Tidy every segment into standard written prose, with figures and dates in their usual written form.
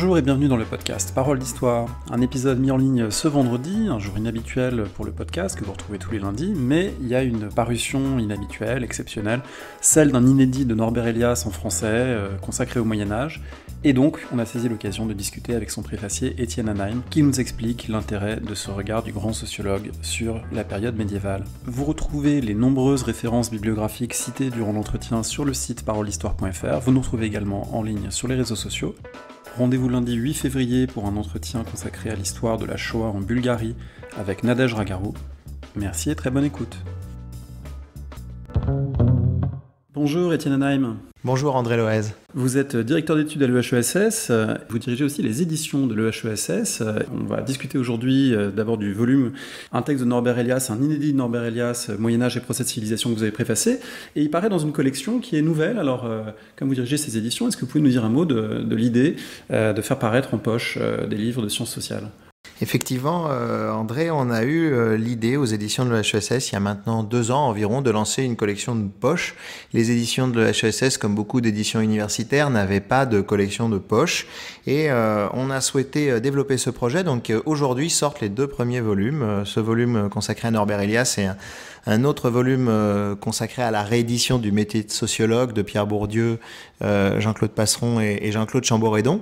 Bonjour et bienvenue dans le podcast Parole d'Histoire, un épisode mis en ligne ce vendredi, un jour inhabituel pour le podcast que vous retrouvez tous les lundis, mais il y a une parution inhabituelle, exceptionnelle, celle d'un inédit de Norbert Elias en français, consacré au Moyen-Âge, et donc on a saisi l'occasion de discuter avec son préfacier Étienne Hanheim, qui nous explique l'intérêt de ce regard du grand sociologue sur la période médiévale. Vous retrouvez les nombreuses références bibliographiques citées durant l'entretien sur le site paroledhistoire.fr, vous nous retrouvez également en ligne sur les réseaux sociaux. Rendez-vous lundi 8 février pour un entretien consacré à l'histoire de la Shoah en Bulgarie avec Nadège Ragarou. Merci et très bonne écoute. Bonjour Étienne Hanheim. Bonjour André Loez. Vous êtes directeur d'études à l'EHESS, vous dirigez aussi les éditions de l'EHESS. On va discuter aujourd'hui d'abord du volume, un texte de Norbert Elias, un inédit de Norbert Elias, Moyen-Âge et procès de civilisation que vous avez préfacé, et il paraît dans une collection qui est nouvelle. Alors, comme vous dirigez ces éditions, est-ce que vous pouvez nous dire un mot de l'idée de faire paraître en poche des livres de sciences sociales ? Effectivement, André, on a eu l'idée aux éditions de l'EHESS il y a maintenant 2 ans environ de lancer une collection de poche. Les éditions de l'EHESS, comme beaucoup d'éditions universitaires, n'avaient pas de collection de poche et on a souhaité développer ce projet. Donc aujourd'hui sortent les 2 premiers volumes. Ce volume consacré à Norbert Elias et un autre volume consacré à la réédition du métier de sociologue de Pierre Bourdieu, Jean-Claude Passeron et Jean-Claude Chamboredon.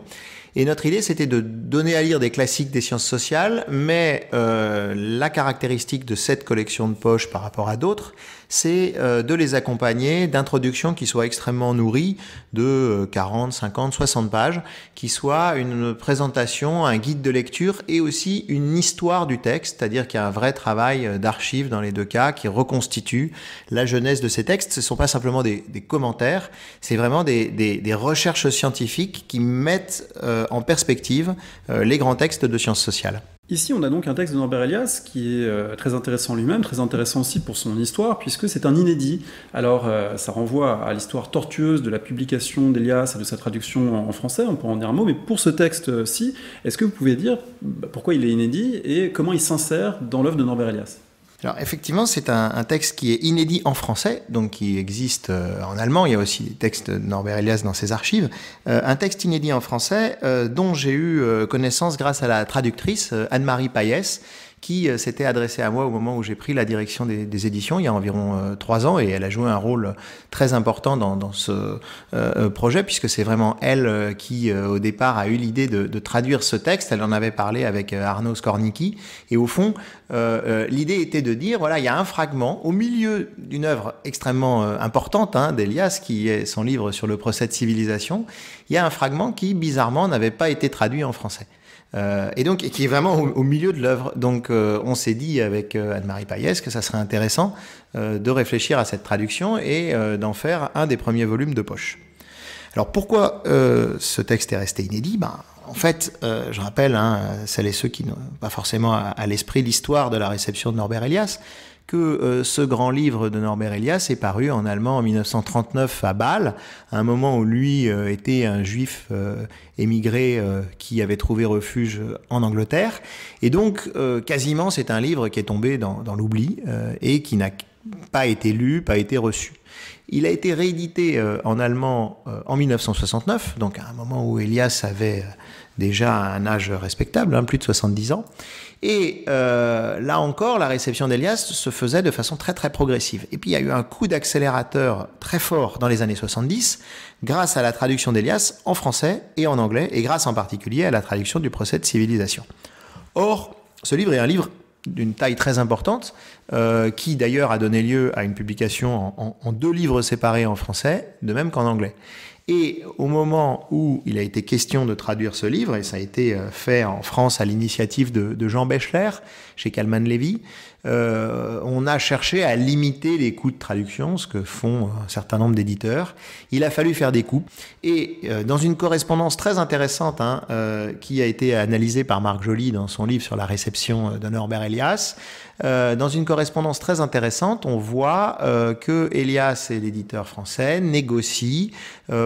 Et notre idée, c'était de donner à lire des classiques des sciences sociales, mais la caractéristique de cette collection de poche par rapport à d'autres, c'est de les accompagner d'introductions qui soient extrêmement nourries, de 40, 50, 60 pages, qui soient une présentation, un guide de lecture et aussi une histoire du texte, c'est-à-dire qu'il y a un vrai travail d'archives dans les 2 cas qui reconstitue la genèse de ces textes. Ce ne sont pas simplement des commentaires, c'est vraiment des recherches scientifiques qui mettent en perspective les grands textes de sciences sociales. Ici, on a donc un texte de Norbert Elias qui est très intéressant lui-même, très intéressant aussi pour son histoire, puisque c'est un inédit. Alors, ça renvoie à l'histoire tortueuse de la publication d'Elias et de sa traduction en français, on peut en dire un mot, mais pour ce texte-ci, est-ce que vous pouvez dire pourquoi il est inédit et comment il s'insère dans l'œuvre de Norbert Elias ? Alors effectivement, c'est un texte qui est inédit en français, donc qui existe en allemand. Il y a aussi des textes de Norbert Elias dans ses archives. Un texte inédit en français dont j'ai eu connaissance grâce à la traductrice Anne-Marie Payès, qui s'était adressée à moi au moment où j'ai pris la direction des éditions, il y a environ 3 ans, et elle a joué un rôle très important dans ce projet, puisque c'est vraiment elle qui, au départ, a eu l'idée de traduire ce texte. Elle en avait parlé avec Arnaud Skornicki, et au fond, l'idée était de dire, voilà, il y a un fragment au milieu d'une œuvre extrêmement importante d'Elias, qui est son livre sur le procès de civilisation. Il y a un fragment qui, bizarrement, n'avait pas été traduit en français. Et donc qui est vraiment au milieu de l'œuvre. Donc on s'est dit avec Anne-Marie Payès que ça serait intéressant de réfléchir à cette traduction et d'en faire un des premiers volumes de poche. Alors pourquoi ce texte est resté inédit ? En fait, je rappelle, celles et ceux qui n'ont pas forcément à l'esprit l'histoire de la réception de Norbert Elias, que ce grand livre de Norbert Elias est paru en allemand en 1939 à Bâle, à un moment où lui était un juif émigré qui avait trouvé refuge en Angleterre. Et donc, quasiment, c'est un livre qui est tombé dans l'oubli et qui n'a pas été lu, pas été reçu. Il a été réédité en allemand en 1969, donc à un moment où Elias avait déjà un âge respectable, plus de 70 ans. Et là encore, la réception d'Elias se faisait de façon très très progressive. Et puis il y a eu un coup d'accélérateur très fort dans les années 70, grâce à la traduction d'Elias en français et en anglais, et grâce en particulier à la traduction du procès de civilisation. Or, ce livre est un livre d'une taille très importante, qui d'ailleurs a donné lieu à une publication en 2 livres séparés en français, de même qu'en anglais. Et au moment où il a été question de traduire ce livre, et ça a été fait en France à l'initiative de Jean Bechler, chez Kalman Levy, on a cherché à limiter les coûts de traduction, ce que font un certain nombre d'éditeurs. Il a fallu faire des coupes. Et dans une correspondance très intéressante qui a été analysée par Marc Joly dans son livre sur la réception de Norbert Elias, dans une correspondance très intéressante, on voit que Elias et l'éditeur français négocient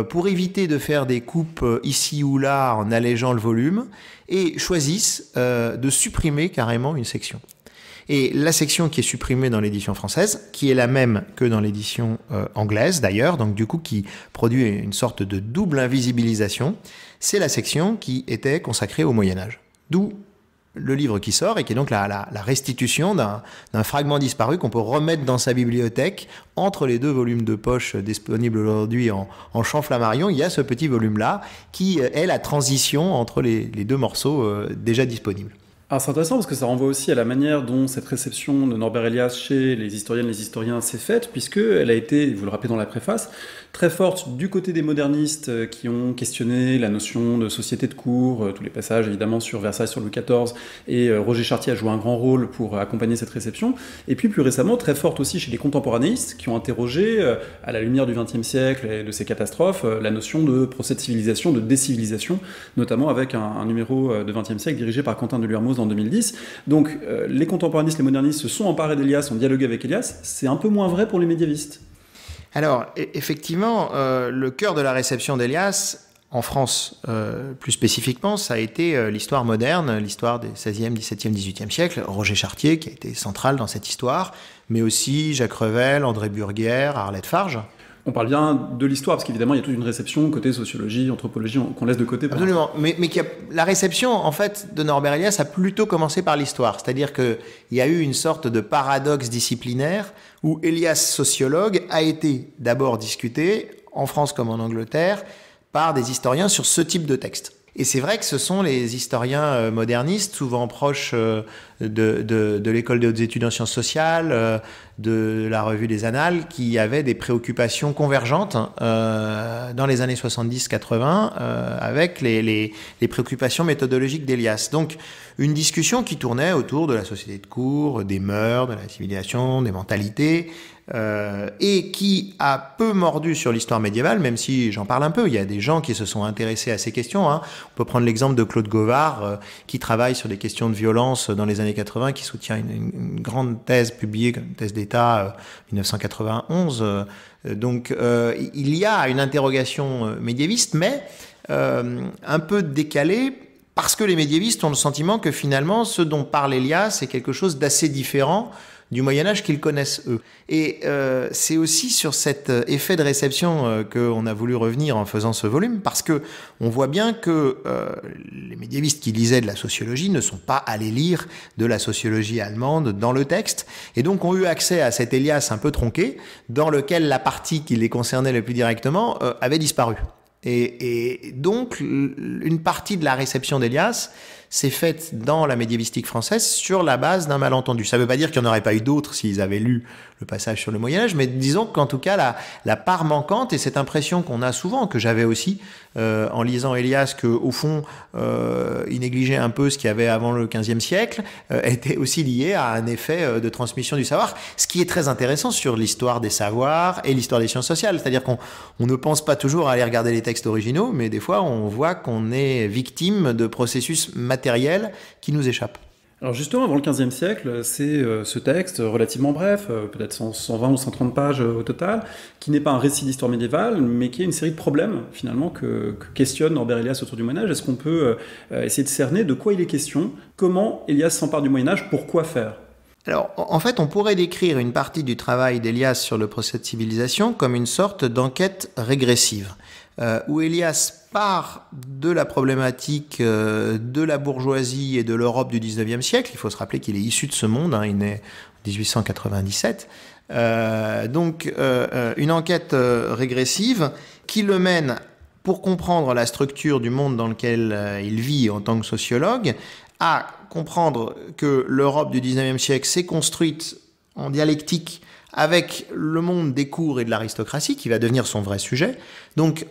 pour éviter de faire des coupes ici ou là en allégeant le volume et choisissent de supprimer carrément une section. Et la section qui est supprimée dans l'édition française, qui est la même que dans l'édition anglaise d'ailleurs, donc du coup qui produit une sorte de double invisibilisation, c'est la section qui était consacrée au Moyen-Âge. D'où le livre qui sort et qui est donc la restitution d'un fragment disparu qu'on peut remettre dans sa bibliothèque. Entre les 2 volumes de poche disponibles aujourd'hui en champ Flammarion, il y a ce petit volume-là qui est la transition entre les 2 morceaux déjà disponibles. Alors c'est intéressant parce que ça renvoie aussi à la manière dont cette réception de Norbert Elias chez les historiennes et les historiens s'est faite, puisqu'elle a été, vous le rappelez dans la préface, très forte du côté des modernistes qui ont questionné la notion de société de cour, tous les passages évidemment sur Versailles, sur Louis XIV, et Roger Chartier a joué un grand rôle pour accompagner cette réception, et puis plus récemment très forte aussi chez les contemporanéistes qui ont interrogé, à la lumière du XXe siècle et de ces catastrophes, la notion de procès de civilisation, de décivilisation, notamment avec un numéro de XXe siècle dirigé par Quentin de Luermoz en 2010. Donc les contemporanistes, les modernistes se sont emparés d'Elias, ont dialogué avec Elias. C'est un peu moins vrai pour les médiévistes. Alors effectivement, le cœur de la réception d'Elias, en France plus spécifiquement, ça a été l'histoire moderne, l'histoire des 16e, 17e, 18e siècles. Roger Chartier qui a été central dans cette histoire, mais aussi Jacques Revel, André Burguière, Arlette Farge. On parle bien de l'histoire, parce qu'évidemment, il y a toute une réception côté sociologie, anthropologie, qu'on laisse de côté. Absolument, mais la réception, en fait, de Norbert Elias a plutôt commencé par l'histoire. C'est-à-dire qu'il y a eu une sorte de paradoxe disciplinaire où Elias, sociologue, a été d'abord discuté, en France comme en Angleterre, par des historiens sur ce type de texte. Et c'est vrai que ce sont les historiens modernistes, souvent proches de l'école des hautes études en sciences sociales, de la revue des Annales, qui avaient des préoccupations convergentes dans les années 70-80 avec les préoccupations méthodologiques d'Elias. Donc une discussion qui tournait autour de la société de cour, des mœurs, de la civilisation, des mentalités, et qui a peu mordu sur l'histoire médiévale, même si j'en parle un peu. Il y a des gens qui se sont intéressés à ces questions. On peut prendre l'exemple de Claude Govard, qui travaille sur des questions de violence dans les années 80, qui soutient une grande thèse publiée, une thèse d'État 1991. Donc il y a une interrogation médiéviste, mais un peu décalée, parce que les médiévistes ont le sentiment que finalement, ce dont parle Elias, c'est quelque chose d'assez différent du Moyen-Âge qu'ils connaissent eux. Et c'est aussi sur cet effet de réception qu'on a voulu revenir en faisant ce volume, parce que on voit bien que les médiévistes qui lisaient de la sociologie ne sont pas allés lire de la sociologie allemande dans le texte, et donc ont eu accès à cet Elias un peu tronqué, dans lequel la partie qui les concernait le plus directement avait disparu. Et donc, une partie de la réception d'Elias s'est faite dans la médiévistique française sur la base d'un malentendu. Ça ne veut pas dire qu'il n'y en aurait pas eu d'autres s'ils avaient lu le passage sur le Moyen-Âge, mais disons qu'en tout cas, la part manquante, et cette impression qu'on a souvent, que j'avais aussi en lisant Elias, qu'au fond, il négligeait un peu ce qu'il y avait avant le XVe siècle, était aussi liée à un effet de transmission du savoir, ce qui est très intéressant sur l'histoire des savoirs et l'histoire des sciences sociales. C'est-à-dire qu'on ne pense pas toujours à aller regarder les textes originaux, mais des fois, on voit qu'on est victime de processus matériels qui nous échappent. Alors justement, avant le XVe siècle, c'est ce texte relativement bref, peut-être 120 ou 130 pages au total, qui n'est pas un récit d'histoire médiévale, mais qui est une série de problèmes, finalement, que questionne Norbert Elias autour du Moyen-Âge. Est-ce qu'on peut essayer de cerner de quoi il est question, comment Elias s'empare du Moyen-Âge, pourquoi faire ? Alors, en fait, on pourrait décrire une partie du travail d'Elias sur le procès de civilisation comme une sorte d'enquête régressive, où Elias part de la problématique de la bourgeoisie et de l'Europe du 19e siècle. Il faut se rappeler qu'il est issu de ce monde, il est né en 1897. Donc, une enquête régressive qui le mène, pour comprendre la structure du monde dans lequel il vit en tant que sociologue, à comprendre que l'Europe du 19e siècle s'est construite en dialectique avec le monde des cours et de l'aristocratie, qui va devenir son vrai sujet. Donc,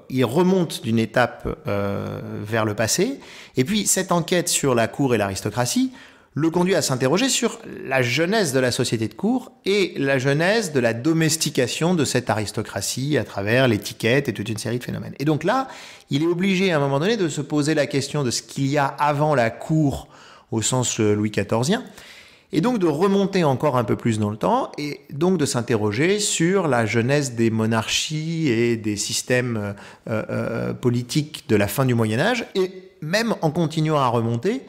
il remonte d'une étape vers le passé. Et puis, cette enquête sur la cour et l'aristocratie le conduit à s'interroger sur la genèse de la société de cour et la genèse de la domestication de cette aristocratie à travers l'étiquette et toute une série de phénomènes. Et donc là, il est obligé à un moment donné de se poser la question de ce qu'il y a avant la cour au sens Louis XIVien, et donc de remonter encore un peu plus dans le temps, et donc de s'interroger sur la genèse des monarchies et des systèmes politiques de la fin du Moyen-Âge, et même en continuant à remonter,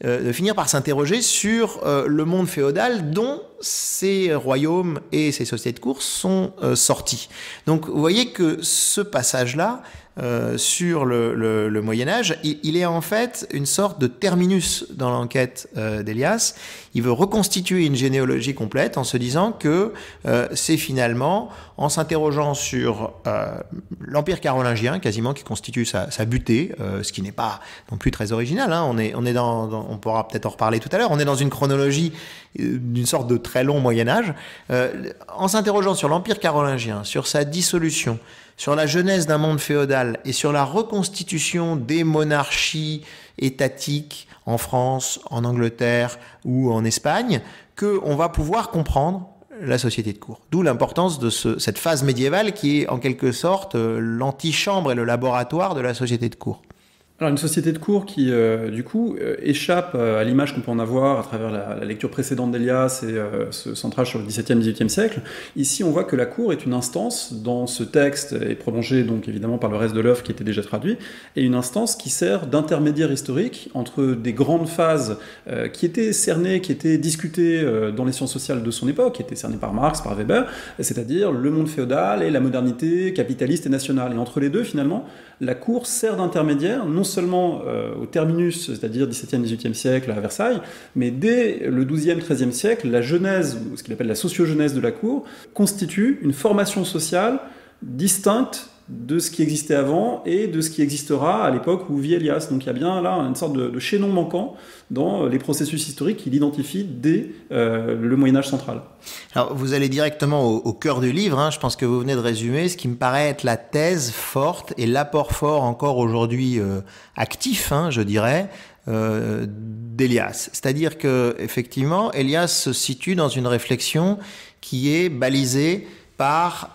de finir par s'interroger sur le monde féodal dont ces royaumes et ces sociétés de course sont sortis. Donc vous voyez que ce passage-là, sur le Moyen-Âge, il est en fait une sorte de terminus dans l'enquête d'Elias. Il veut reconstituer une généalogie complète en se disant que c'est finalement, en s'interrogeant sur l'Empire carolingien, quasiment, qui constitue sa butée, ce qui n'est pas non plus très original, hein. On est on pourra peut-être en reparler tout à l'heure, on est dans une chronologie d'une sorte de très long Moyen-Âge. En s'interrogeant sur l'Empire carolingien, sur sa dissolution, sur la genèse d'un monde féodal et sur la reconstitution des monarchies étatiques en France, en Angleterre ou en Espagne, qu'on va pouvoir comprendre la société de cour. D'où l'importance de cette phase médiévale qui est en quelque sorte l'antichambre et le laboratoire de la société de cour. Alors une société de cour qui, du coup, échappe à l'image qu'on peut en avoir à travers la lecture précédente d'Elias et ce centrage sur le XVIIe, XVIIIe siècle. Ici, on voit que la cour est une instance dans ce texte, et prolongée donc évidemment par le reste de l'œuvre qui était déjà traduit, et une instance qui sert d'intermédiaire historique entre des grandes phases qui étaient cernées, qui étaient discutées dans les sciences sociales de son époque, qui étaient cernées par Marx, par Weber, c'est-à-dire le monde féodal et la modernité capitaliste et nationale. Et entre les deux, finalement, la cour sert d'intermédiaire, non seulement au terminus, c'est-à-dire XVIIe, XVIIIe siècle à Versailles, mais dès le XIIe, XIIIe siècle, la genèse, ou ce qu'il appelle la sociogenèse de la cour, constitue une formation sociale distincte de ce qui existait avant et de ce qui existera à l'époque où vit Elias. Donc il y a bien là une sorte de chaînon manquant dans les processus historiques qu'il identifie dès le Moyen-Âge central. Alors vous allez directement au cœur du livre, hein. Je pense que vous venez de résumer ce qui me paraît être la thèse forte et l'apport fort encore aujourd'hui actif, hein, je dirais, d'Elias. C'est-à-dire que effectivement, Elias se situe dans une réflexion qui est balisée par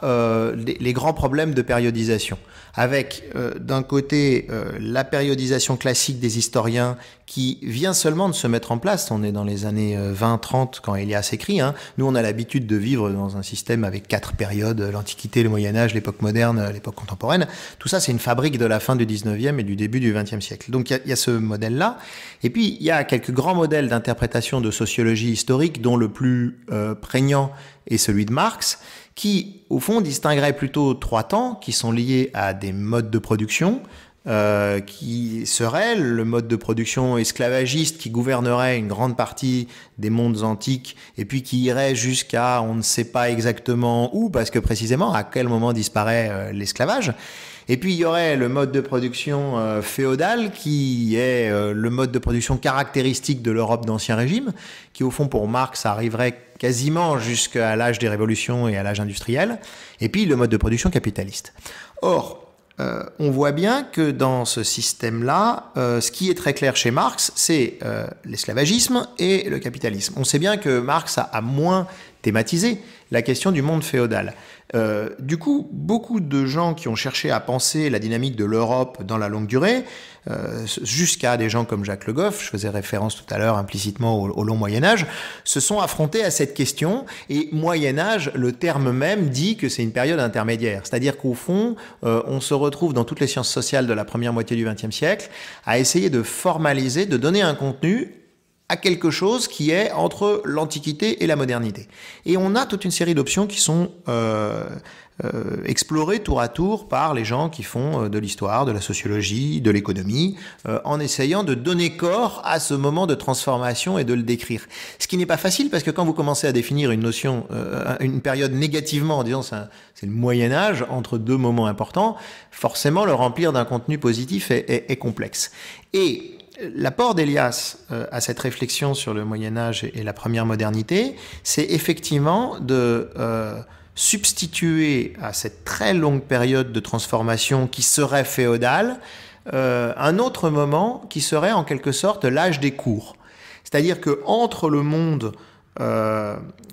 les grands problèmes de périodisation. Avec d'un côté la périodisation classique des historiens qui vient seulement de se mettre en place. On est dans les années 20-30 quand Elias écrit, hein. Nous, on a l'habitude de vivre dans un système avec 4 périodes, l'Antiquité, le Moyen-Âge, l'époque moderne, l'époque contemporaine. Tout ça, c'est une fabrique de la fin du 19e et du début du 20e siècle. Donc il y a ce modèle-là. Et puis, il y a quelques grands modèles d'interprétation de sociologie historique, dont le plus prégnant est celui de Marx, qui, au fond, distinguerait plutôt 3 temps qui sont liés à des modes de production, qui serait le mode de production esclavagiste qui gouvernerait une grande partie des mondes antiques et puis qui irait jusqu'à on ne sait pas exactement où, parce que précisément à quel moment disparaît l'esclavage. Et puis il y aurait le mode de production féodal qui est le mode de production caractéristique de l'Europe d'Ancien Régime, qui au fond pour Marx arriverait quasiment jusqu'à l'âge des révolutions et à l'âge industriel, et puis le mode de production capitaliste. Or, on voit bien que dans ce système-là, ce qui est très clair chez Marx, c'est l'esclavagisme et le capitalisme. On sait bien que Marx a moins thématisé la question du monde féodal. Du coup, beaucoup de gens qui ont cherché à penser la dynamique de l'Europe dans la longue durée, jusqu'à des gens comme Jacques Le Goff, je faisais référence tout à l'heure implicitement au long Moyen-Âge, se sont affrontés à cette question. Et Moyen-Âge, le terme même dit que c'est une période intermédiaire. C'est-à-dire qu'au fond, on se retrouve dans toutes les sciences sociales de la première moitié du XXe siècle à essayer de formaliser, de donner un contenu à quelque chose qui est entre l'Antiquité et la modernité. Et on a toute une série d'options qui sont explorées tour à tour par les gens qui font de l'histoire, de la sociologie, de l'économie, en essayant de donner corps à ce moment de transformation et de le décrire. Ce qui n'est pas facile, parce que quand vous commencez à définir une notion, une période négativement, en disant c'est le Moyen-Âge, entre deux moments importants, forcément le remplir d'un contenu positif est complexe. Et l'apport d'Elias à cette réflexion sur le Moyen-Âge et la première modernité, c'est effectivement de substituer à cette très longue période de transformation qui serait féodale, un autre moment qui serait en quelque sorte l'âge des cours. C'est-à-dire que entre le monde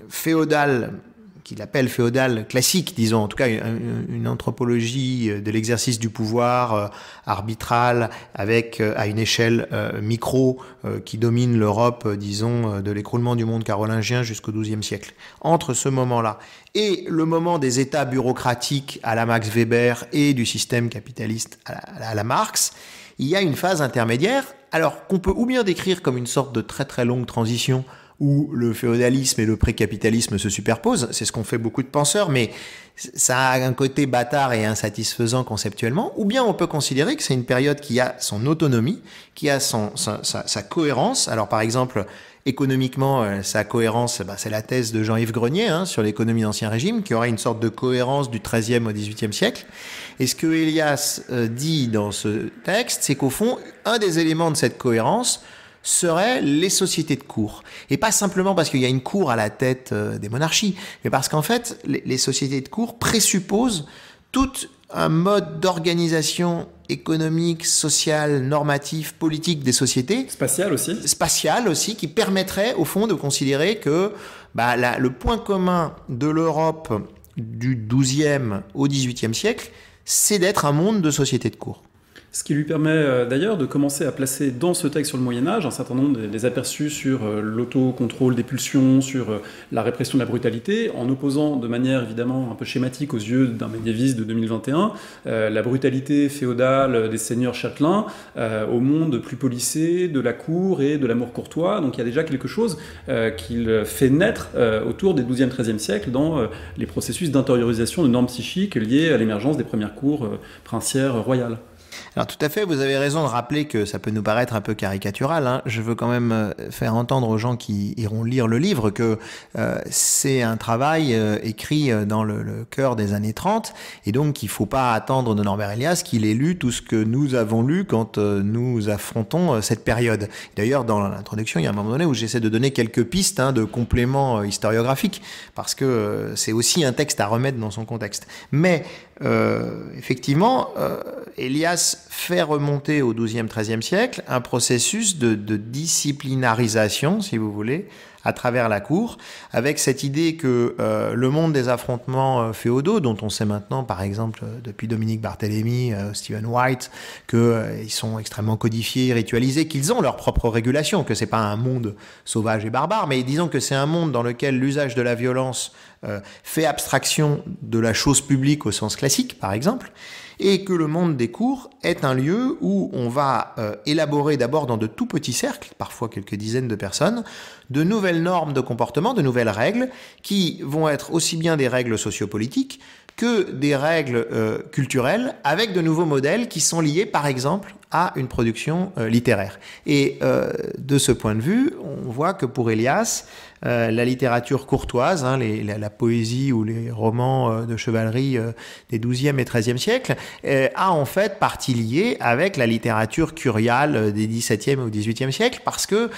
féodal, qu'il appelle féodal classique, disons, en tout cas une anthropologie de l'exercice du pouvoir arbitral avec à une échelle micro qui domine l'Europe, disons, de l'écroulement du monde carolingien jusqu'au XIIe siècle. Entre ce moment-là et le moment des États bureaucratiques à la Max Weber et du système capitaliste à la Marx, il y a une phase intermédiaire, alors qu'on peut ou bien décrire comme une sorte de très très longue transition où le féodalisme et le précapitalisme se superposent, c'est ce qu'ont fait beaucoup de penseurs, mais ça a un côté bâtard et insatisfaisant conceptuellement, ou bien on peut considérer que c'est une période qui a son autonomie, qui a sa cohérence. Alors par exemple, économiquement, sa cohérence, c'est la thèse de Jean-Yves Grenier sur l'économie d'Ancien Régime, qui aurait une sorte de cohérence du XIIIe au XVIIIe siècle. Et ce que Elias dit dans ce texte, c'est qu'au fond, un des éléments de cette cohérence seraient les sociétés de cour. Et pas simplement parce qu'il y a une cour à la tête des monarchies, mais parce qu'en fait, les sociétés de cour présupposent tout un mode d'organisation économique, sociale, normatif, politique des sociétés. Spatial aussi. Spatial aussi, qui permettrait au fond de considérer que le point commun de l'Europe du XIIe au XVIIIe siècle, c'est d'être un monde de sociétés de cour. Ce qui lui permet d'ailleurs de commencer à placer dans ce texte sur le Moyen-Âge un certain nombre des aperçus sur l'autocontrôle des pulsions, sur la répression de la brutalité, en opposant de manière évidemment un peu schématique aux yeux d'un médiéviste de 2021 la brutalité féodale des seigneurs châtelains au monde plus policé de la cour et de l'amour courtois. Donc il y a déjà quelque chose qu'il fait naître autour des 12e, 13e siècles dans les processus d'intériorisation de normes psychiques liées à l'émergence des premières cours princières royales. Alors tout à fait, vous avez raison de rappeler que ça peut nous paraître un peu caricatural. Je veux quand même faire entendre aux gens qui iront lire le livre que c'est un travail écrit dans le cœur des années 30, et donc il ne faut pas attendre de Norbert Elias qu'il ait lu tout ce que nous avons lu quand nous affrontons cette période. D'ailleurs, dans l'introduction, il y a un moment donné où j'essaie de donner quelques pistes de compléments historiographiques, parce que c'est aussi un texte à remettre dans son contexte. Mais effectivement, Elias fait remonter au XIIe, XIIIe siècle un processus de disciplinarisation, si vous voulez, à travers la cour, avec cette idée que le monde des affrontements féodaux, dont on sait maintenant, par exemple, depuis Dominique Barthélemy, Stephen White, qu'ils sont extrêmement codifiés, ritualisés, qu'ils ont leur propre régulation, que c'est pas un monde sauvage et barbare, mais disons que c'est un monde dans lequel l'usage de la violence fait abstraction de la chose publique au sens classique, par exemple, et que le monde des cours est un lieu où on va élaborer d'abord dans de tout petits cercles, parfois quelques dizaines de personnes, de nouvelles normes de comportement, de nouvelles règles, qui vont être aussi bien des règles sociopolitiques que des règles culturelles, avec de nouveaux modèles qui sont liés, par exemple, à une production littéraire. Et de ce point de vue, on voit que pour Elias, la littérature courtoise, la poésie ou les romans de chevalerie des XIIe et XIIIe siècles, a en fait partie liée avec la littérature curiale des XVIIe ou XVIIIe siècle, parce que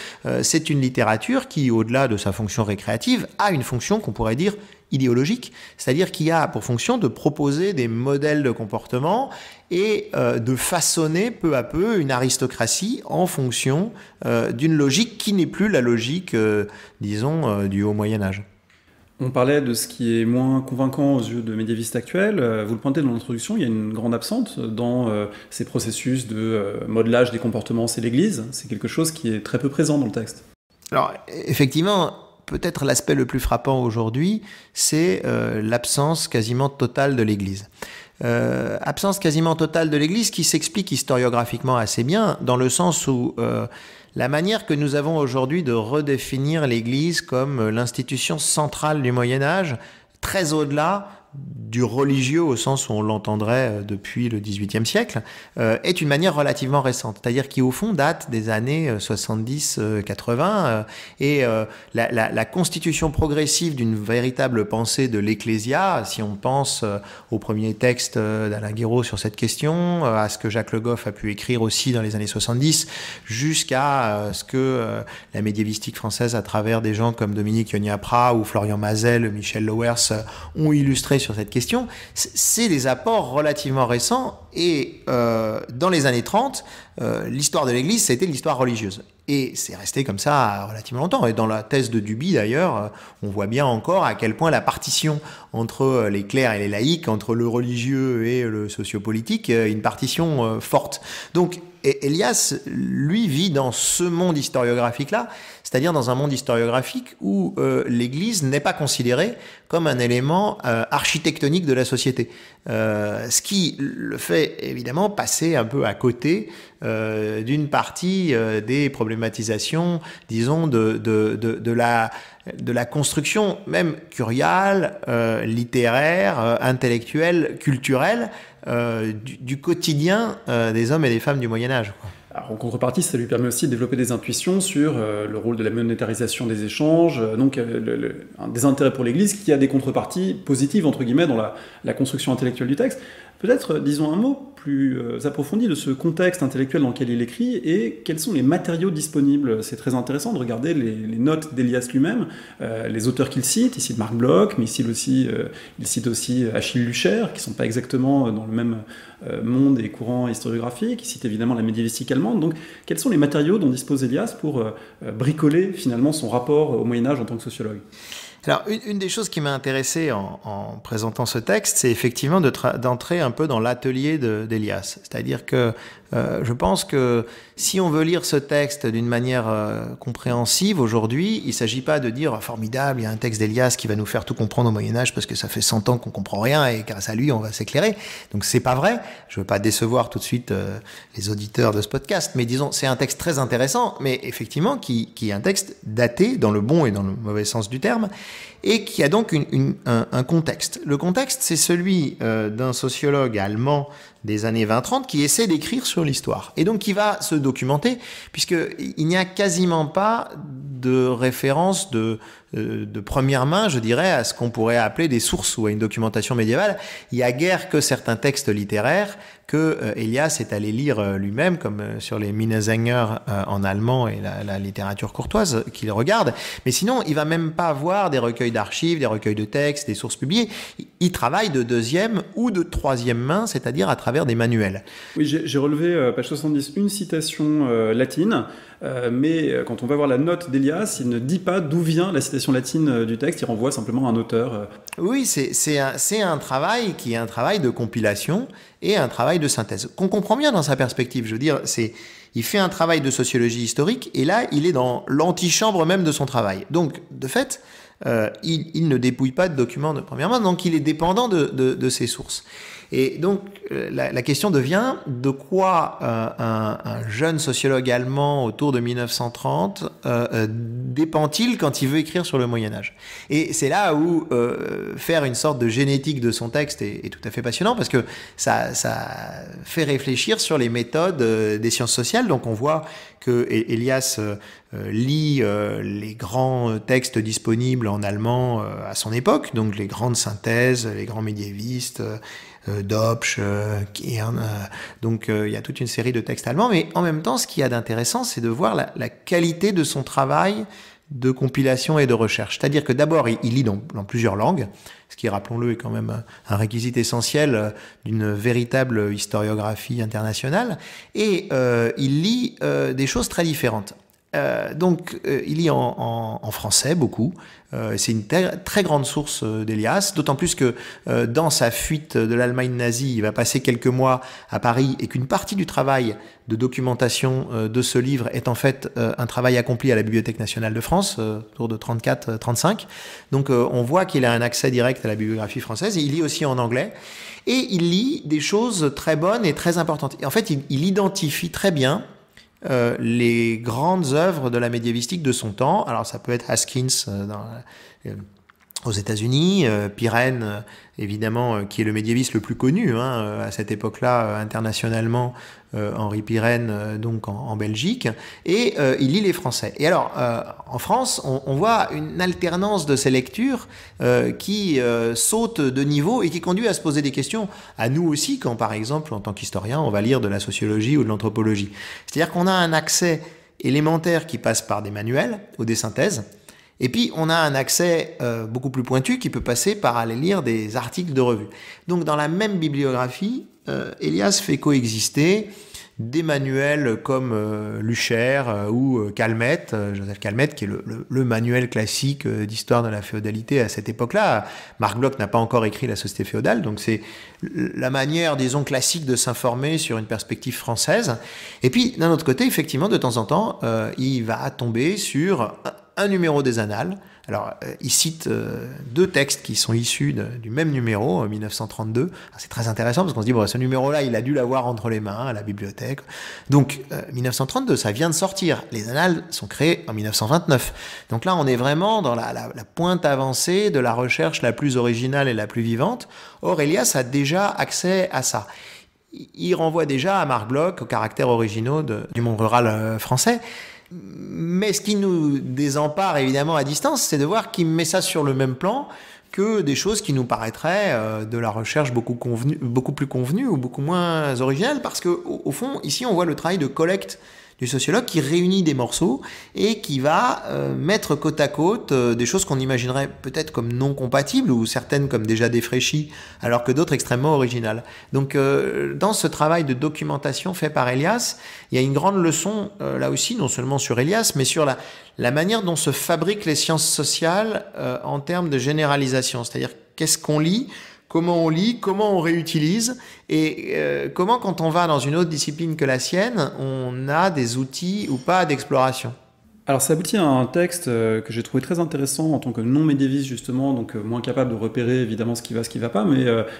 c'est une littérature qui, au-delà de sa fonction récréative, a une fonction qu'on pourrait dire idéologique, c'est-à-dire qui a pour fonction de proposer des modèles de comportement et de façonner peu à peu une aristocratie en fonction d'une logique qui n'est plus la logique, disons, du Haut Moyen-Âge. On parlait de ce qui est moins convaincant aux yeux de médiévistes actuels. Vous le pointez dans l'introduction, il y a une grande absente dans ces processus de modelage des comportements, c'est l'Église. C'est quelque chose qui est très peu présent dans le texte. Alors, effectivement, peut-être l'aspect le plus frappant aujourd'hui, c'est l'absence quasiment totale de l'Église. Absence quasiment totale de l'Église qui s'explique historiographiquement assez bien, dans le sens où la manière que nous avons aujourd'hui de redéfinir l'Église comme l'institution centrale du Moyen-Âge, très au-delà du religieux au sens où on l'entendrait depuis le XVIIIe siècle, est une manière relativement récente, c'est-à-dire qui au fond date des années 70-80 et la constitution progressive d'une véritable pensée de l'Ecclésia, si on pense au premier texte d'Alain Guiraud sur cette question, à ce que Jacques Le Goff a pu écrire aussi dans les années 70, jusqu'à ce que la médiévistique française, à travers des gens comme Dominique Yonniapra ou Florian Mazel, Michel Lowers, ont illustré sur cette question, c'est des apports relativement récents et dans les années 30, l'histoire de l'Église, c'était l'histoire religieuse. Et c'est resté comme ça relativement longtemps. Et dans la thèse de Duby, d'ailleurs, on voit bien encore à quel point la partition entre les clercs et les laïcs, entre le religieux et le sociopolitique, est une partition forte. Donc, Elias, lui, vit dans ce monde historiographique-là, c'est-à-dire dans un monde historiographique où l'Église n'est pas considérée comme un élément architectonique de la société. Ce qui le fait évidemment passer un peu à côté d'une partie des problématisations, disons, de la construction même curiale, littéraire, intellectuelle, culturelle, du quotidien des hommes et des femmes du Moyen-Âge. Alors, en contrepartie, ça lui permet aussi de développer des intuitions sur le rôle de la monétarisation des échanges, donc des intérêts pour l'Église qui a des contreparties positives, entre guillemets, dans la construction intellectuelle du texte. Peut-être, disons un mot plus approfondi de ce contexte intellectuel dans lequel il écrit et quels sont les matériaux disponibles. C'est très intéressant de regarder les notes d'Elias lui-même, les auteurs qu'il cite. Il cite Marc Bloch, mais il cite aussi Achille Luchaire, qui ne sont pas exactement dans le même monde et courant historiographique. Il cite évidemment la médiévistique allemande. Donc, quels sont les matériaux dont dispose Elias pour bricoler finalement son rapport au Moyen-Âge en tant que sociologue ? Alors, une des choses qui m'a intéressé en présentant ce texte, c'est effectivement d'entrer un peu dans l'atelier d'Elias. C'est-à-dire que je pense que si on veut lire ce texte d'une manière compréhensive aujourd'hui, il ne s'agit pas de dire « formidable, il y a un texte d'Elias qui va nous faire tout comprendre au Moyen-Âge parce que ça fait 100 ans qu'on ne comprend rien et grâce à lui, on va s'éclairer ». Donc, c'est pas vrai. Je ne veux pas décevoir tout de suite les auditeurs de ce podcast, mais disons, c'est un texte très intéressant, mais effectivement qui est un texte daté dans le bon et dans le mauvais sens du terme, et qui a donc un contexte. Le contexte, c'est celui d'un sociologue allemand des années 20-30 qui essaie d'écrire sur l'histoire. Et donc qui va se documenter, puisqu'il n'y a quasiment pas de référence de première main, je dirais, à ce qu'on pourrait appeler des sources ou à une documentation médiévale. Il n'y a guère que certains textes littéraires que Elias est allé lire lui-même, comme sur les Minnesänger en allemand et la littérature courtoise qu'il regarde. Mais sinon, il va même pas avoir des recueils d'archives, des recueils de textes, des sources publiées. Il travaille de deuxième ou de troisième main, c'est-à-dire à travers des manuels. Oui, j'ai relevé, page 70, une citation latine, mais quand on va voir la note d'Elias, il ne dit pas d'où vient la citation latine du texte, il renvoie simplement à un auteur. Oui, c'est un travail qui est un travail de compilation et un travail de synthèse, qu'on comprend bien dans sa perspective. Je veux dire, il fait un travail de sociologie historique, et là, il est dans l'antichambre même de son travail. Donc, de fait, il ne dépouille pas de documents de première main, donc il est dépendant de ses sources. Et donc, la question devient de quoi un jeune sociologue allemand autour de 1930 dépend-il quand il veut écrire sur le Moyen-Âge. Et c'est là où faire une sorte de génétique de son texte est tout à fait passionnant, parce que ça fait réfléchir sur les méthodes des sciences sociales. Donc on voit que Elias lit les grands textes disponibles en allemand à son époque, donc les grandes synthèses, les grands médiévistes, Dobsch, Kirn, donc il y a toute une série de textes allemands, mais en même temps, ce qu'il y a d'intéressant, c'est de voir la qualité de son travail de compilation et de recherche. C'est-à-dire que d'abord, il lit dans plusieurs langues, ce qui, rappelons-le, est quand même un réquisite essentiel d'une véritable historiographie internationale, et il lit des choses très différentes. Donc, il lit en français beaucoup. C'est une très grande source d'Elias, d'autant plus que dans sa fuite de l'Allemagne nazie, il va passer quelques mois à Paris et qu'une partie du travail de documentation de ce livre est en fait un travail accompli à la Bibliothèque nationale de France, autour de 34-35. Donc, on voit qu'il a un accès direct à la bibliographie française, et il lit aussi en anglais. Et il lit des choses très bonnes et très importantes. Et en fait, il identifie très bien les grandes œuvres de la médiévistique de son temps. Alors ça peut être Haskins aux États-Unis, Pirenne, évidemment, qui est le médiéviste le plus connu à cette époque-là internationalement, Henri Pirenne, donc en Belgique, et il lit les Français. Et alors, en France, on voit une alternance de ces lectures qui saute de niveau et qui conduit à se poser des questions à nous aussi, quand par exemple, en tant qu'historien, on va lire de la sociologie ou de l'anthropologie. C'est-à-dire qu'on a un accès élémentaire qui passe par des manuels ou des synthèses, et puis, on a un accès beaucoup plus pointu qui peut passer par aller lire des articles de revue. Donc, dans la même bibliographie, Elias fait coexister des manuels comme Lucher ou Calmette, Joseph Calmette, qui est le manuel classique d'histoire de la féodalité à cette époque-là. Marc Bloch n'a pas encore écrit La société féodale, donc c'est la manière, disons, classique de s'informer sur une perspective française. Et puis, d'un autre côté, effectivement, de temps en temps, il va tomber sur un numéro des Annales. Alors, il cite deux textes qui sont issus du même numéro, 1932. C'est très intéressant parce qu'on se dit, bon, ce numéro-là, il a dû l'avoir entre les mains à la bibliothèque. Donc, 1932, ça vient de sortir. Les Annales sont créées en 1929. Donc là, on est vraiment dans la pointe avancée de la recherche la plus originale et la plus vivante. Or, Elias a déjà accès à ça. Il renvoie déjà à Marc Bloch, aux caractères originaux du monde rural français. Mais ce qui nous désempare évidemment à distance, c'est de voir qu'il met ça sur le même plan que des choses qui nous paraîtraient de la recherche beaucoup plus convenue ou beaucoup moins originale, parce qu'au fond, ici, on voit le travail de collecte du sociologue qui réunit des morceaux et qui va mettre côte à côte des choses qu'on imaginerait peut-être comme non compatibles ou certaines comme déjà défraîchies, alors que d'autres extrêmement originales. Donc dans ce travail de documentation fait par Elias, il y a une grande leçon là aussi, non seulement sur Elias, mais sur la manière dont se fabriquent les sciences sociales en termes de généralisation, c'est-à-dire qu'est-ce qu'on lit, comment on lit, comment on réutilise, et comment, quand on va dans une autre discipline que la sienne, on a des outils ou pas d'exploration. Alors ça aboutit à un texte que j'ai trouvé très intéressant en tant que non-médiéviste justement, donc moins capable de repérer évidemment ce qui va pas,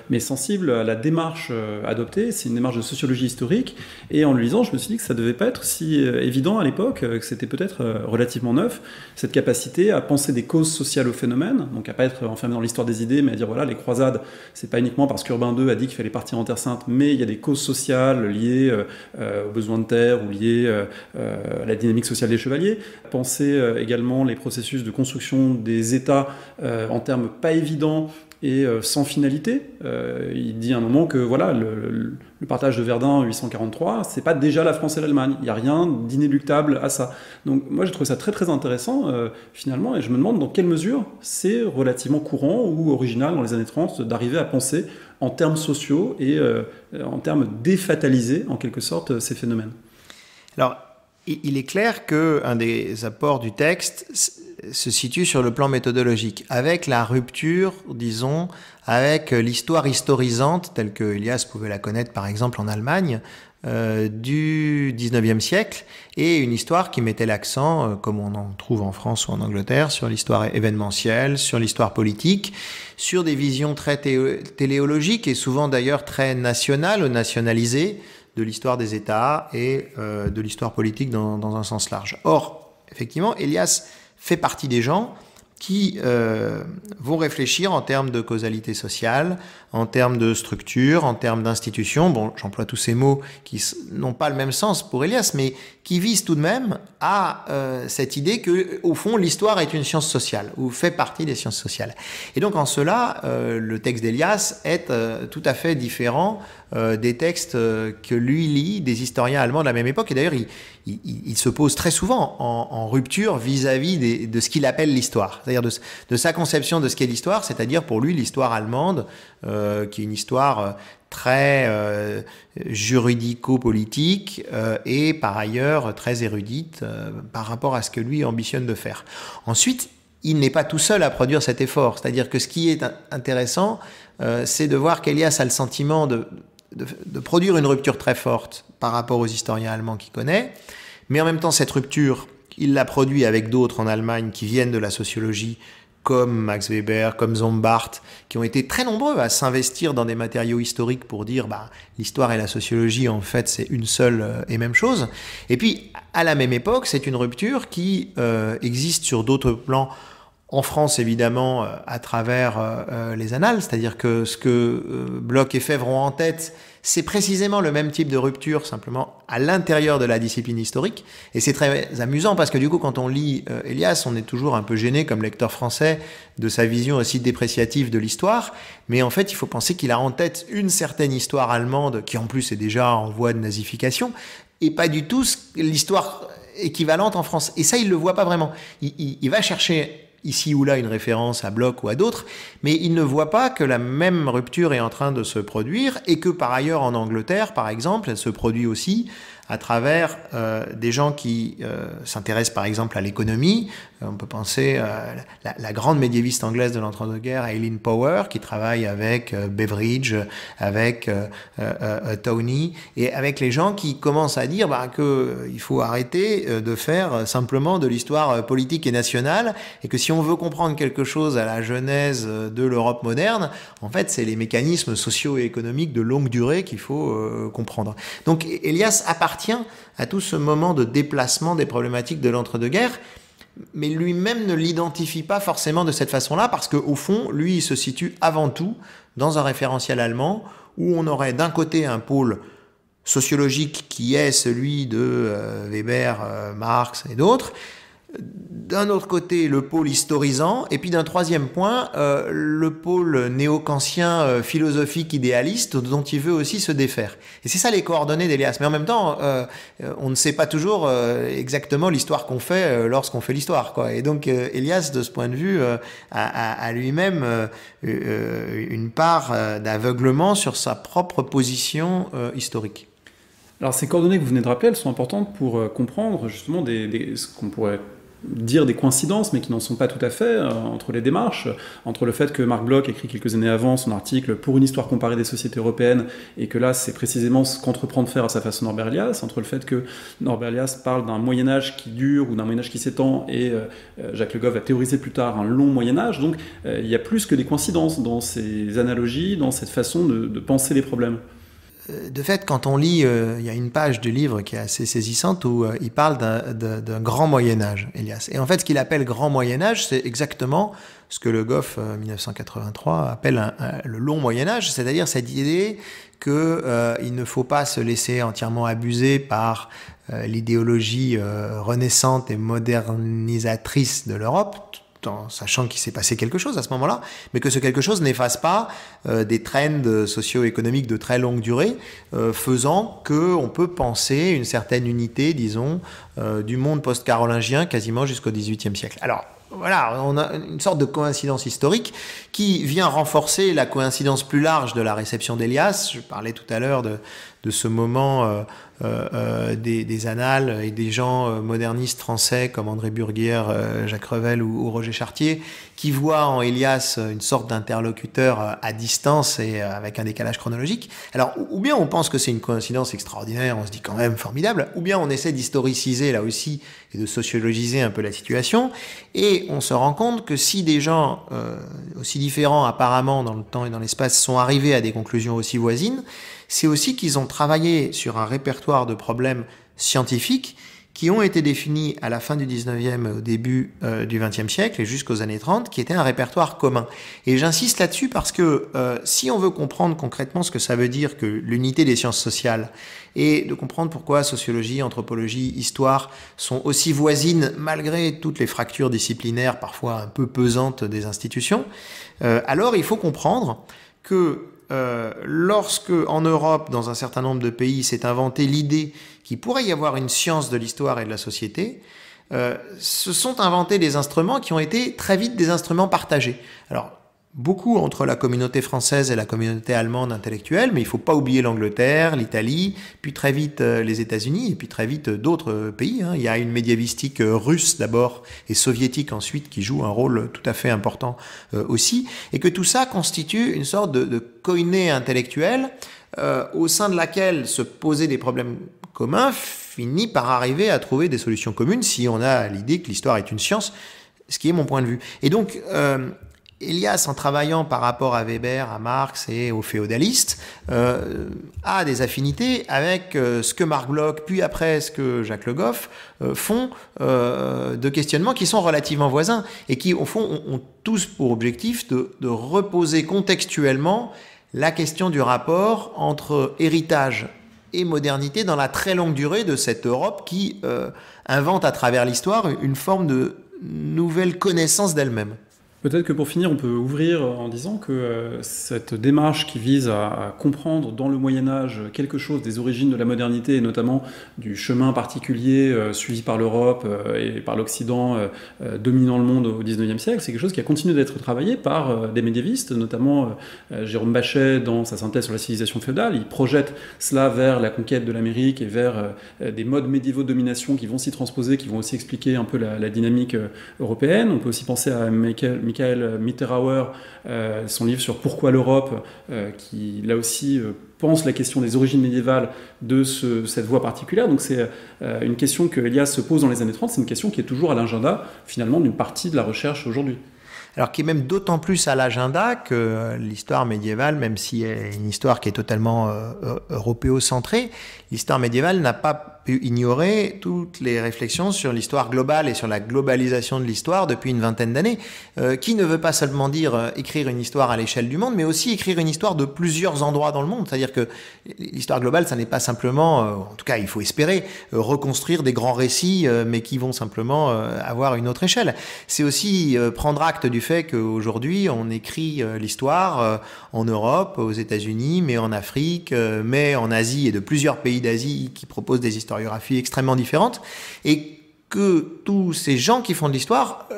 mais sensible à la démarche adoptée. C'est une démarche de sociologie historique, et en le lisant, je me suis dit que ça devait pas être si évident à l'époque, que c'était peut-être relativement neuf, cette capacité à penser des causes sociales au phénomène, donc à pas être enfermé dans l'histoire des idées, mais à dire voilà, les croisades, c'est pas uniquement parce qu'Urbain II a dit qu'il fallait partir en Terre Sainte, mais il y a des causes sociales liées aux besoins de terre ou liées à la dynamique sociale des chevaliers. Penser également les processus de construction des États en termes pas évidents et sans finalité. Il dit à un moment que voilà, le partage de Verdun en 843, c'est pas déjà la France et l'Allemagne. Il n'y a rien d'inéluctable à ça. Donc moi, j'ai trouvé ça très très intéressant finalement, et je me demande dans quelle mesure c'est relativement courant ou original dans les années 30 d'arriver à penser en termes sociaux et en termes défatalisés en quelque sorte ces phénomènes. Alors, il est clair qu'un des apports du texte se situe sur le plan méthodologique, avec la rupture, disons, avec l'histoire historisante, telle que Elias pouvait la connaître par exemple en Allemagne, du 19e siècle, et une histoire qui mettait l'accent, comme on en trouve en France ou en Angleterre, sur l'histoire événementielle, sur l'histoire politique, sur des visions très téléologiques et souvent d'ailleurs très nationales ou nationalisées, de l'histoire des États et de l'histoire politique dans un sens large. Or, effectivement, Elias fait partie des gens qui vont réfléchir en termes de causalité sociale, en termes de structure, en termes d'institution. Bon, j'emploie tous ces mots qui n'ont pas le même sens pour Elias, mais qui visent tout de même à cette idée que, au fond, l'histoire est une science sociale, ou fait partie des sciences sociales. Et donc, en cela, le texte d'Elias est tout à fait différent des textes que lui lit des historiens allemands de la même époque. Et d'ailleurs, il se pose très souvent en rupture vis-à-vis de ce qu'il appelle l'histoire, c'est-à-dire de sa conception de ce qu'est l'histoire, c'est-à-dire pour lui l'histoire allemande, qui est une histoire très juridico-politique et par ailleurs très érudite par rapport à ce que lui ambitionne de faire. Ensuite, il n'est pas tout seul à produire cet effort, c'est-à-dire que ce qui est intéressant, c'est de voir qu'Elias a le sentiment de produire une rupture très forte par rapport aux historiens allemands qu'il connaît, mais en même temps cette rupture, il l'a produit avec d'autres en Allemagne qui viennent de la sociologie, comme Max Weber, comme Zombart, qui ont été très nombreux à s'investir dans des matériaux historiques pour dire l'histoire et la sociologie, en fait, c'est une seule et même chose. Et puis, à la même époque, c'est une rupture qui existe sur d'autres plans, en France, évidemment, à travers les annales, c'est-à-dire que ce que Bloch et Febvre ont en tête, c'est précisément le même type de rupture, simplement à l'intérieur de la discipline historique. Et c'est très amusant parce que du coup, quand on lit Elias, on est toujours un peu gêné comme lecteur français de sa vision aussi dépréciative de l'histoire. Mais en fait, il faut penser qu'il a en tête une certaine histoire allemande qui en plus est déjà en voie de nazification et pas du tout l'histoire équivalente en France. Et ça, il le voit pas vraiment. Il va chercher ici ou là une référence à Bloch ou à d'autres, mais il ne voit pas que la même rupture est en train de se produire et que par ailleurs en Angleterre, par exemple, elle se produit aussi à travers des gens qui s'intéressent par exemple à l'économie. On peut penser à la grande médiéviste anglaise de l'entre-deux-guerres, Eileen Power, qui travaille avec Beveridge, avec Tony, et avec les gens qui commencent à dire qu'il faut arrêter de faire simplement de l'histoire politique et nationale, et que si on veut comprendre quelque chose à la genèse de l'Europe moderne, en fait, c'est les mécanismes sociaux et économiques de longue durée qu'il faut comprendre. Donc Elias appartient à tout ce moment de déplacement des problématiques de l'entre-deux-guerres, mais lui-même ne l'identifie pas forcément de cette façon-là, parce qu'au fond, lui, il se situe avant tout dans un référentiel allemand, où on aurait d'un côté un pôle sociologique qui est celui de Weber, Marx et d'autres, d'un autre côté le pôle historisant, et puis d'un troisième point le pôle néo-kantien philosophique idéaliste dont il veut aussi se défaire. Et c'est ça les coordonnées d'Elias. Mais en même temps, on ne sait pas toujours exactement l'histoire qu'on fait lorsqu'on fait l'histoire, quoi. Et donc Elias, de ce point de vue, a lui-même une part d'aveuglement sur sa propre position historique. Alors ces coordonnées que vous venez de rappeler, elles sont importantes pour comprendre justement ce qu'on pourrait dire des coïncidences, mais qui n'en sont pas tout à fait, entre les démarches, entre le fait que Marc Bloch écrit quelques années avant son article « Pour une histoire comparée des sociétés européennes », et que là, c'est précisément ce qu'entreprend de faire à sa façon Norbert Elias, entre le fait que Norbert Elias parle d'un Moyen-Âge qui dure, ou d'un Moyen-Âge qui s'étend, et Jacques Le Goff va théoriser plus tard un long Moyen-Âge. Donc il y a plus que des coïncidences dans ces analogies, dans cette façon de penser les problèmes. De fait, quand on lit, il y a une page du livre qui est assez saisissante où il parle d'un grand Moyen-Âge, Elias. Et en fait, ce qu'il appelle grand Moyen-Âge, c'est exactement ce que Le Goff, 1983, appelle le long Moyen-Âge, c'est-à-dire cette idée qu'il ne faut pas se laisser entièrement abuser par l'idéologie renaissante et modernisatrice de l'Europe, en sachant qu'il s'est passé quelque chose à ce moment-là, mais que ce quelque chose n'efface pas des trends socio-économiques de très longue durée, faisant qu'on peut penser une certaine unité, disons, du monde post-carolingien quasiment jusqu'au XVIIIe siècle. Alors, voilà, on a une sorte de coïncidence historique qui vient renforcer la coïncidence plus large de la réception d'Elias. Je parlais tout à l'heure de ce moment des annales et des gens modernistes français comme André Burguière, Jacques Revel ou Roger Chartier, qui voient en Elias une sorte d'interlocuteur à distance et avec un décalage chronologique. Alors, ou bien on pense que c'est une coïncidence extraordinaire, on se dit quand même formidable, ou bien on essaie d'historiciser là aussi et de sociologiser un peu la situation, et on se rend compte que si des gens aussi différents apparemment dans le temps et dans l'espace sont arrivés à des conclusions aussi voisines, c'est aussi qu'ils ont travaillé sur un répertoire de problèmes scientifiques qui ont été définis à la fin du 19e et au début du 20e siècle et jusqu'aux années 30, qui était un répertoire commun. Et j'insiste là-dessus parce que si on veut comprendre concrètement ce que ça veut dire que l'unité des sciences sociales et de comprendre pourquoi sociologie, anthropologie, histoire sont aussi voisines malgré toutes les fractures disciplinaires parfois un peu pesantes des institutions, alors il faut comprendre que lorsque, en Europe, dans un certain nombre de pays, s'est inventée l'idée qu'il pourrait y avoir une science de l'histoire et de la société, se sont inventés des instruments qui ont été très vite des instruments partagés. Alors, beaucoup entre la communauté française et la communauté allemande intellectuelle, mais il ne faut pas oublier l'Angleterre, l'Italie, puis très vite les États-Unis, et puis très vite d'autres pays. Il y a une médiévistique russe d'abord, et soviétique ensuite, qui joue un rôle tout à fait important aussi, et que tout ça constitue une sorte de koiné intellectuelle au sein de laquelle se poser des problèmes communs finit par arriver à trouver des solutions communes si on a l'idée que l'histoire est une science, ce qui est mon point de vue. Et donc, Elias, en travaillant par rapport à Weber, à Marx et aux féodalistes, a des affinités avec ce que Marc Bloch, puis après ce que Jacques Le Goff font de questionnements qui sont relativement voisins et qui, au fond, ont tous pour objectif de reposer contextuellement la question du rapport entre héritage et modernité dans la très longue durée de cette Europe qui invente à travers l'histoire une forme de nouvelle connaissance d'elle-même. Peut-être que pour finir, on peut ouvrir en disant que cette démarche qui vise à comprendre dans le Moyen-Âge quelque chose des origines de la modernité, et notamment du chemin particulier suivi par l'Europe et par l'Occident dominant le monde au XIXe siècle, c'est quelque chose qui a continué d'être travaillé par des médiévistes, notamment Jérôme Bachet dans sa synthèse sur la civilisation féodale. Il projette cela vers la conquête de l'Amérique et vers des modes médiévaux de domination qui vont s'y transposer, qui vont aussi expliquer un peu la dynamique européenne. On peut aussi penser à Michael Mitterauer, son livre sur Pourquoi l'Europe, qui là aussi pense la question des origines médiévales de cette voie particulière. Donc c'est une question que Elias se pose dans les années 30, c'est une question qui est toujours à l'agenda finalement d'une partie de la recherche aujourd'hui. Alors qui est même d'autant plus à l'agenda que l'histoire médiévale, même si elle est une histoire qui est totalement européocentrée, l'histoire médiévale n'a pas pu ignorer toutes les réflexions sur l'histoire globale et sur la globalisation de l'histoire depuis une vingtaine d'années, qui ne veut pas seulement dire écrire une histoire à l'échelle du monde, mais aussi écrire une histoire de plusieurs endroits dans le monde. C'est-à-dire que l'histoire globale, ça n'est pas simplement, en tout cas il faut espérer, reconstruire des grands récits, mais qui vont simplement avoir une autre échelle. C'est aussi prendre acte du fait qu'aujourd'hui on écrit l'histoire en Europe, aux États-Unis, mais en Afrique, mais en Asie et de plusieurs pays d'Asie qui proposent des historiographies extrêmement différentes, et que tous ces gens qui font de l'histoire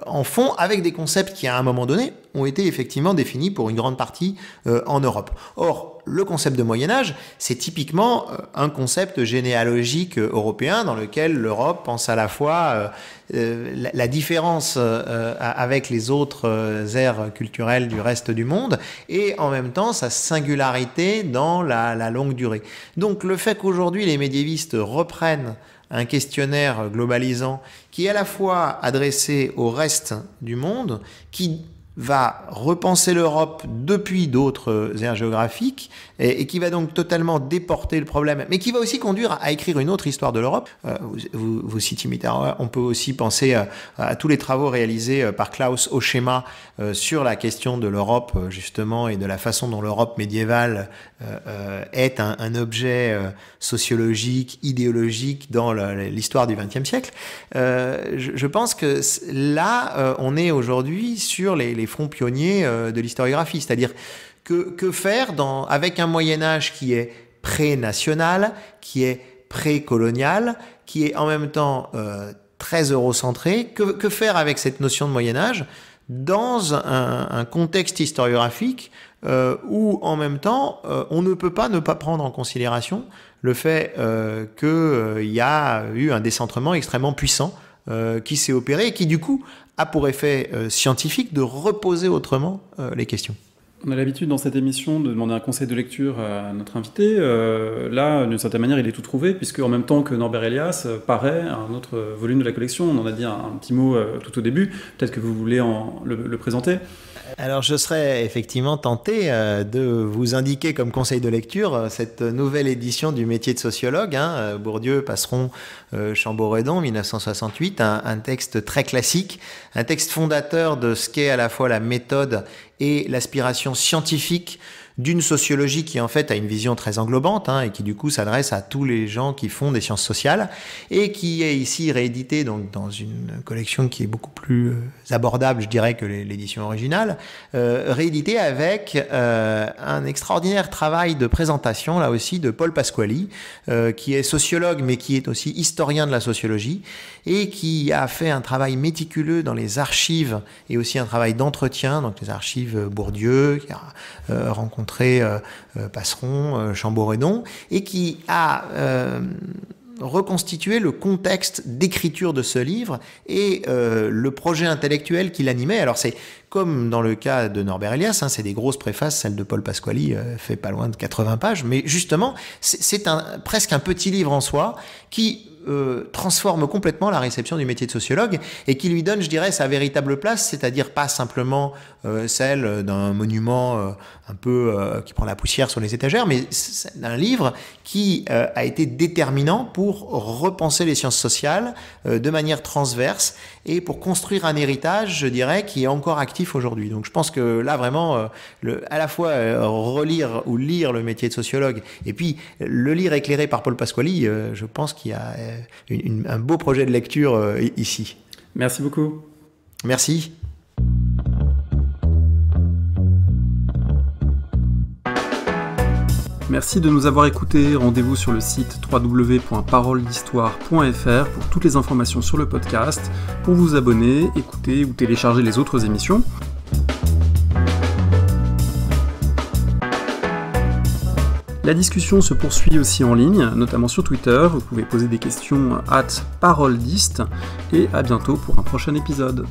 en font avec des concepts qui, à un moment donné, ont été effectivement définis pour une grande partie en Europe. Or, le concept de Moyen-Âge, c'est typiquement un concept généalogique européen dans lequel l'Europe pense à la fois la différence avec les autres aires culturelles du reste du monde et en même temps sa singularité dans la longue durée. Donc le fait qu'aujourd'hui les médiévistes reprennent un questionnaire globalisant qui est à la fois adressé au reste du monde, qui va repenser l'Europe depuis d'autres aires géographiques et qui va donc totalement déporter le problème, mais qui va aussi conduire à écrire une autre histoire de l'Europe. Vous citez Mitterrand, on peut aussi penser à tous les travaux réalisés par Klaus Hochemat sur la question de l'Europe justement et de la façon dont l'Europe médiévale est un objet sociologique, idéologique dans l'histoire du XXe siècle. Je pense que là, on est aujourd'hui sur les fronts pionniers de l'historiographie, c'est-à-dire que faire avec un Moyen-Âge qui est pré-national, qui est pré-colonial, qui est en même temps très eurocentré, que faire avec cette notion de Moyen-Âge dans un contexte historiographique où en même temps on ne peut pas ne pas prendre en considération le fait qu'il y a eu un décentrement extrêmement puissant qui s'est opéré et qui du coup a pour effet scientifique de reposer autrement les questions. On a l'habitude dans cette émission de demander un conseil de lecture à notre invité. Là, d'une certaine manière, il est tout trouvé, puisque en même temps que Norbert Elias paraît un autre volume de la collection. On en a dit un petit mot tout au début. Peut-être que vous voulez le présenter. Alors je serais effectivement tenté de vous indiquer comme conseil de lecture cette nouvelle édition du métier de sociologue, Bourdieu, Passeron, Chambaud-Redon, 1968, un texte très classique, un texte fondateur de ce qu'est à la fois la méthode et l'aspiration scientifique d'une sociologie qui en fait a une vision très englobante et qui du coup s'adresse à tous les gens qui font des sciences sociales et qui est ici réédité donc dans une collection qui est beaucoup plus abordable, je dirais, que l'édition originale, réédité avec un extraordinaire travail de présentation là aussi de Paul Pasquali, qui est sociologue mais qui est aussi historien de la sociologie et qui a fait un travail méticuleux dans les archives et aussi un travail d'entretien, donc les archives Bourdieu, qui a rencontré Passeron, Chambaud-Redon, et qui a reconstitué le contexte d'écriture de ce livre et le projet intellectuel qui l'animait. Alors c'est comme dans le cas de Norbert Elias, c'est des grosses préfaces, celle de Paul Pasquali fait pas loin de 80 pages, mais justement c'est presque un petit livre en soi qui transforme complètement la réception du métier de sociologue et qui lui donne, je dirais, sa véritable place, c'est-à-dire pas simplement celle d'un monument un peu qui prend la poussière sur les étagères, mais d'un livre qui a été déterminant pour repenser les sciences sociales de manière transverse et pour construire un héritage, je dirais, qui est encore actif aujourd'hui. Donc je pense que là, vraiment, à la fois relire ou lire le métier de sociologue et puis le lire éclairé par Paul Pasquali, je pense qu'il y a un beau projet de lecture ici. Merci beaucoup. Merci. Merci de nous avoir écoutés. Rendez-vous sur le site www.paroledhistoire.fr pour toutes les informations sur le podcast, pour vous abonner, écouter ou télécharger les autres émissions. La discussion se poursuit aussi en ligne, notamment sur Twitter. Vous pouvez poser des questions @paroledist et à bientôt pour un prochain épisode.